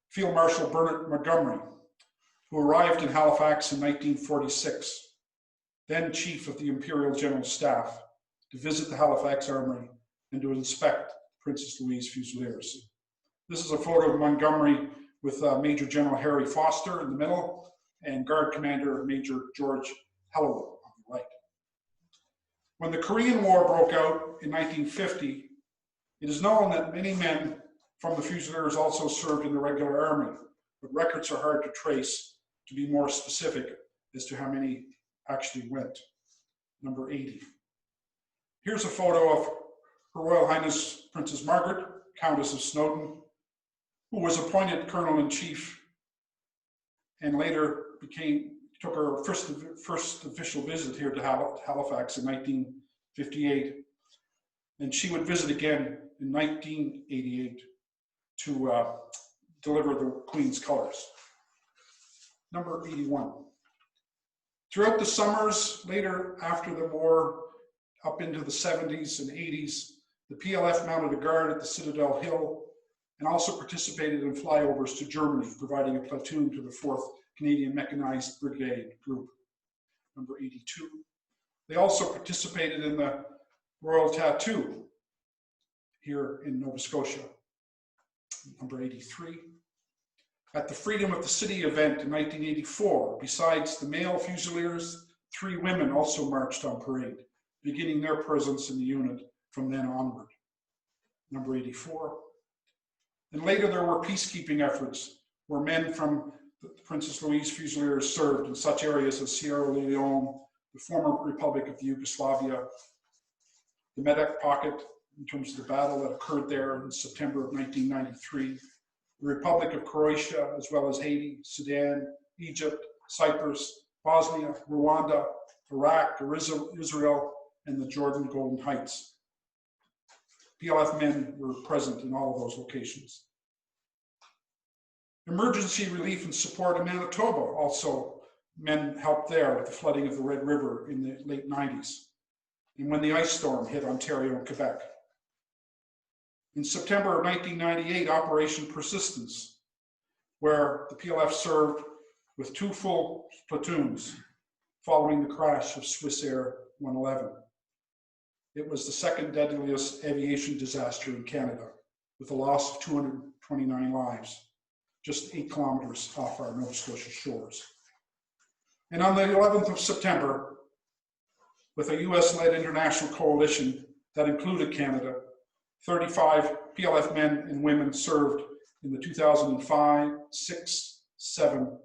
Field Marshal Bernard Montgomery, who arrived in Halifax in 1946, then Chief of the Imperial General Staff, to visit the Halifax Armory and to inspect Princess Louise Fusiliers. This is a photo of Montgomery with Major General Harry Foster in the middle and Guard Commander Major George Hellerwood on the right. When the Korean War broke out in 1950, it is known that many men from the Fusiliers also served in the regular army, but records are hard to trace to be more specific as to how many actually went. Number 80. Here's a photo of Her Royal Highness Princess Margaret, Countess of Snowdon, who was appointed Colonel-in-Chief and later took her first official visit here to Halifax in 1958. And she would visit again in 1988 to deliver the Queen's colors. Number 81. Throughout the summers, later after the war, up into the 70s and 80s, the PLF mounted a guard at the Citadel Hill and also participated in flyovers to Germany, providing a platoon to the 4th Canadian Mechanized Brigade Group. Number 82. They also participated in the Royal Tattoo here in Nova Scotia. Number 83. At the Freedom of the City event in 1984, besides the male Fusiliers, 3 women also marched on parade, beginning their presence in the unit from then onward. Number 84. And later there were peacekeeping efforts where men from the Princess Louise Fusiliers served in such areas as Sierra Leone, the former Republic of Yugoslavia, the Medak Pocket, in terms of the battle that occurred there in September of 1993, the Republic of Croatia, as well as Haiti, Sudan, Egypt, Cyprus, Bosnia, Rwanda, Iraq, Israel, and the Jordan Golden Heights. PLF men were present in all of those locations. Emergency relief and support in Manitoba, also men helped there with the flooding of the Red River in the late 90s, and when the ice storm hit Ontario and Quebec. In September of 1998, Operation Persistence, where the PLF served with 2 full platoons following the crash of Swiss Air 111. It was the 2nd deadliest aviation disaster in Canada, with a loss of 229 lives, just 8 kilometers off our Nova Scotia shores. And on the 11th of September, with a US-led international coalition that included Canada, 35 PLF men and women served in the 2005, 6, 7,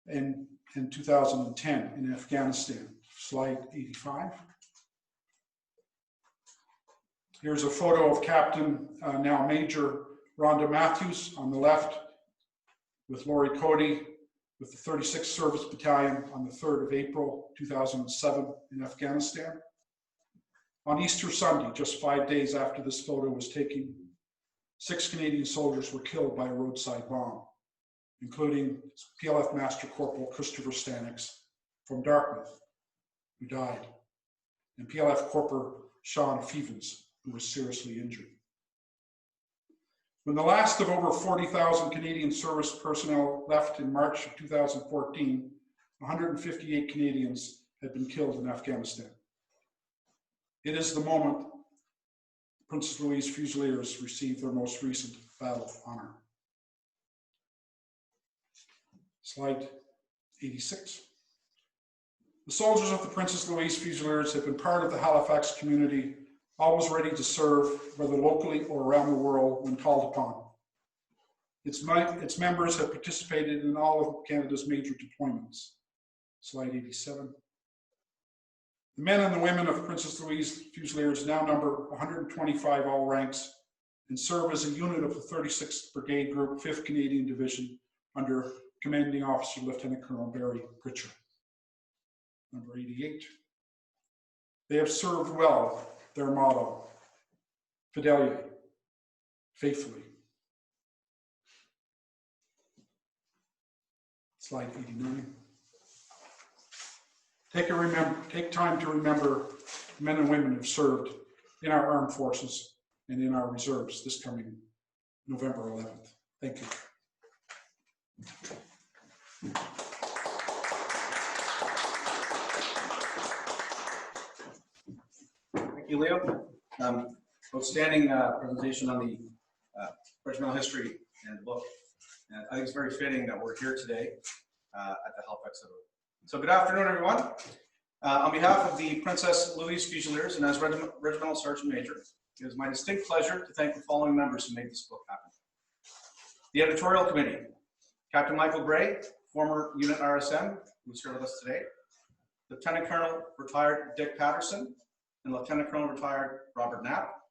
and 2010 in Afghanistan. Slide 85. Here's a photo of Captain, now Major Rhonda Matthews on the left, with Laurie Cody with the 36th Service Battalion on the 3rd of April 2007 in Afghanistan. On Easter Sunday, just 5 days after this photo was taken, 6 Canadian soldiers were killed by a roadside bomb, including PLF Master Corporal Christopher Stanix from Dartmouth, who died, and PLF Corporal Sean Fevens, who was seriously injured. When the last of over 40,000 Canadian service personnel left in March of 2014, 158 Canadians had been killed in Afghanistan. It is the moment Princess Louise Fusiliers received their most recent battle honor. Slide 86. The soldiers of the Princess Louise Fusiliers have been part of the Halifax community, always ready to serve, whether locally or around the world when called upon. Its members have participated in all of Canada's major deployments. Slide 87. The men and the women of Princess Louise Fusiliers now number 125 all ranks and serve as a unit of the 36th Brigade Group, 5th Canadian Division, under Commanding Officer Lieutenant Colonel Barry Pritchard. Number 88. They have served well their motto, Fideilter, faithfully. Slide 89. Take time to remember men and women who've served in our armed forces and in our reserves this coming November 11th. Thank you. Thank you, Leo. Outstanding presentation on the regimental history and the book. And I think it's very fitting that we're here today at the Halifax Center. So good afternoon, everyone. On behalf of the Princess Louise Fusiliers and as Regimental Sergeant Major, it is my distinct pleasure to thank the following members who made this book happen. The editorial committee, Captain Michael Gray, former unit RSM, who's here with us today, Lieutenant Colonel retired Dick Patterson, and Lieutenant Colonel retired Robert Knapp,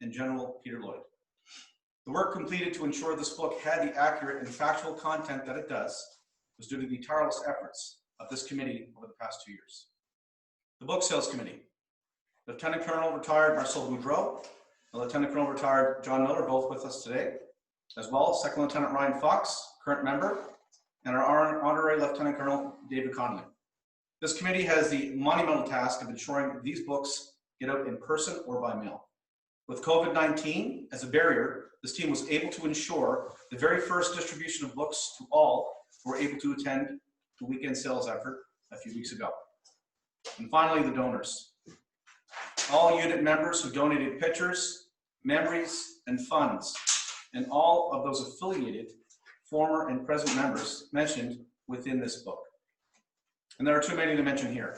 and General Peter Lloyd. The work completed to ensure this book had the accurate and factual content that it does was due to the tireless efforts of this committee over the past 2 years. The book sales committee, Lieutenant Colonel retired Marcel Boudreau, and Lieutenant Colonel retired John Miller, both with us today, as well as Second Lieutenant Ryan Fox, current member, and our honorary Lieutenant Colonel David Connolly. This committee has the monumental task of ensuring these books get out in person or by mail. With COVID-19 as a barrier, this team was able to ensure the very first distribution of books to all who were able to attend the weekend sales effort a few weeks ago. And finally, the donors. All unit members who donated pictures, memories, and funds, and all of those affiliated former and present members mentioned within this book. And there are too many to mention here,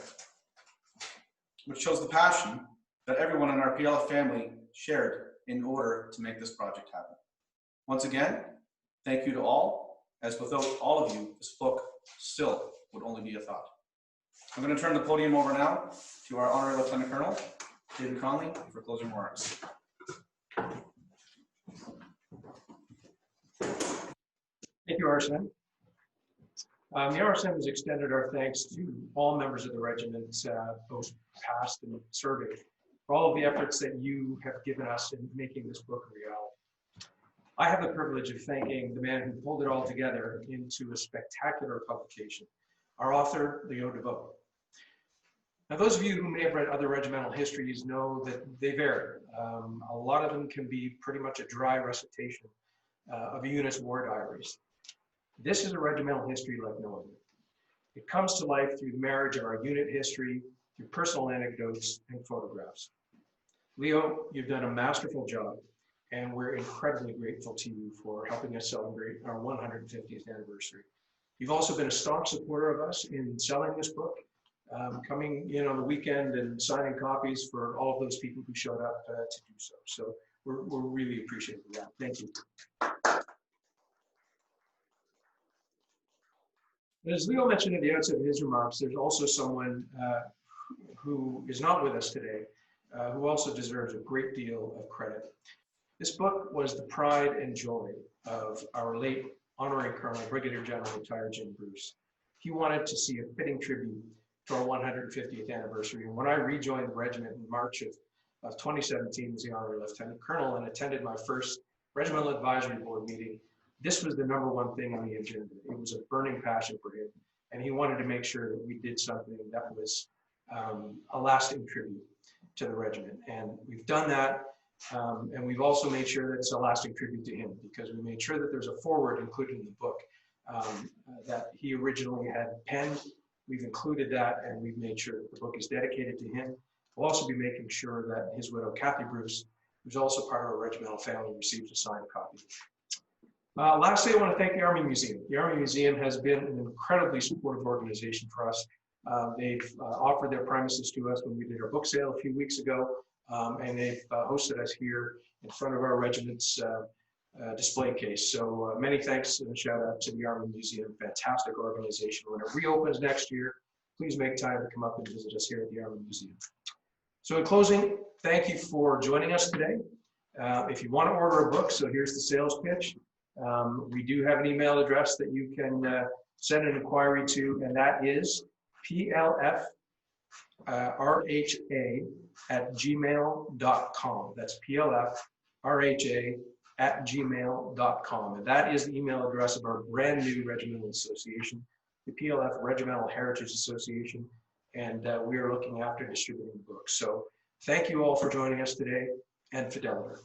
which shows the passion that everyone in our PLF family shared in order to make this project happen. Once again, thank you to all, as without all of you, this book still would only be a thought. I'm going to turn the podium over now to our honorary Lieutenant Colonel, David Connolly, for closing remarks. Thank you, RSM. The RSM has extended our thanks to all members of the regiment, both past and serving, for all of the efforts that you have given us in making this book a reality. I have the privilege of thanking the man who pulled it all together into a spectacular publication, our author, Leo DeVoe. Now, those of you who may have read other regimental histories know that they vary. A lot of them can be pretty much a dry recitation of a unit's war diaries. This is a regimental history like no other. It comes to life through the marriage of our unit history, through personal anecdotes and photographs. Leo, you've done a masterful job, and we're incredibly grateful to you for helping us celebrate our 150th anniversary. You've also been a staunch supporter of us in selling this book, coming in on the weekend and signing copies for all of those people who showed up to do so. So we're really appreciative of that. Thank you. As Leo mentioned at the outset of his remarks, there's also someone who is not with us today, who also deserves a great deal of credit. This book was the pride and joy of our late honorary Colonel, Brigadier General retired Jim Bruce. He wanted to see a fitting tribute to our 150th anniversary. And when I rejoined the regiment in March of 2017 as the honorary Lieutenant Colonel and attended my first Regimental Advisory Board meeting, this was the #1 thing on the agenda. It was a burning passion for him, and he wanted to make sure that we did something that was a lasting tribute to the regiment. And we've done that, and we've also made sure that it's a lasting tribute to him, because we made sure that there's a foreword included in the book that he originally had penned. We've included that, and we've made sure that the book is dedicated to him. We'll also be making sure that his widow, Kathy Bruce, who's also part of our regimental family, receives a signed copy. Lastly, I want to thank the Army Museum. The Army Museum has been an incredibly supportive organization for us. They've offered their premises to us when we did our book sale a few weeks ago, and they've hosted us here in front of our regiment's display case. So many thanks and a shout out to the Army Museum, fantastic organization. When it reopens next year, please make time to come up and visit us here at the Army Museum. So in closing, thank you for joining us today. If you want to order a book, so here's the sales pitch. We do have an email address that you can send an inquiry to, and that is plfrha@gmail.com. That's plfrha@gmail.com. And that is the email address of our brand new regimental association, the PLF Regimental Heritage Association, and we are looking after distributing books. So thank you all for joining us today, and Fideilter.